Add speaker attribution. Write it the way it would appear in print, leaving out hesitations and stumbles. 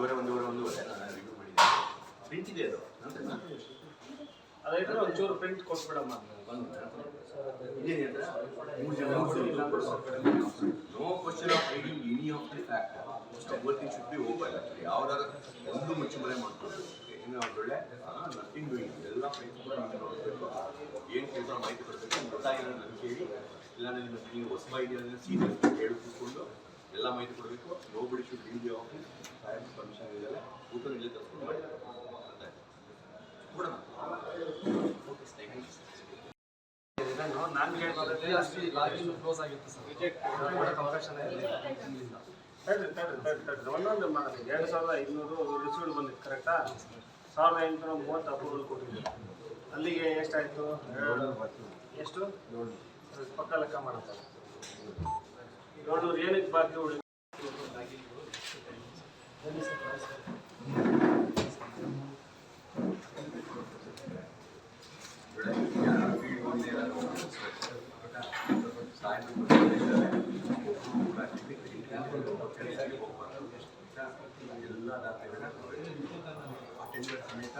Speaker 1: ಒಂದೂವರೆ ನಾನು ರಿವ್ಯೂ ಮಾಡಿದ್ದೆ. ಪ್ರಿಂಟ್ ಇದೆ ಅದು ಅದಾಯ್ತು ಒಂಚೂರು ಪ್ರಿಂಟ್ ಕೊಟ್ಬಿಡಮ್ಮ no question of hiding any of the fact everything should be open. ಯಾವ್ದಾದ್ರು ಒಂದು ಮುಚ್ಚುಮರೆ ಮಾಡ್ಕೊಂಡು ಇನ್ನು ಒಳ್ಳೆ ನಥಿಂಗ್ ಡೂಯಿಂಗ್ ಎಲ್ಲ ಪ್ರಿಂಟ್ ನೋಡಬೇಕು. ಏನು ಕೆಲಸ ಮಾಹಿತಿ ಕೊಡಬೇಕು ಗೊತ್ತಾಗಿಲ್ಲ ನನಗೆ ಕೇಳಿ, ಇಲ್ಲ ನಿಮ್ಮ ನೀವು ಹೊಸ ಇದೆಯಲ್ಲ ಸೀನಿಯರ್ ಹೇಳಿ ಕೂತ್ಕೊಂಡು ಎಲ್ಲ ಮಾಹಿತಿ ಕೊಡಬೇಕು. Nobody should leave the office. Permission ಇದೆಲ್ಲ ಊಟ ಇಲ್ಲೇ ತರಿಸ್ಕೊಂಡು ಮಾಡಿ ನಾನು ಕೇಳ್ಬಾರ್ದು ಅಷ್ಟು ಲಾಗಿನ್ ಕ್ಲೋಸ್ ಆಗಿತ್ತು ಸರ್. ರಿಜೆಕ್ಟ್ ಮಾಡೋಕ್ಕೆ ಅವಕಾಶನೇ ಇಲ್ಲ. ಒಂದೊಂದು 2500 ರಿಸೀವ್ಡ್ ಬಂದಿತ್ತು ಕರೆಕ್ಟಾ? 1830 ಅಪ್ರೂವಲ್ ಕೊಟ್ಟಿದ್ದೆ. ಅಲ್ಲಿಗೆ ಎಷ್ಟಾಯಿತು? ಎಷ್ಟು ಪಕ್ಕ ಲೆಕ್ಕ ಮಾಡುತ್ತೆ. 700 ಏನಕ್ಕೆ ಬಾಕಿ ಉಳಿದು ಎಲ್ಲ ದಾಖಲೆಗಳನ್ನ ಸಮೇತ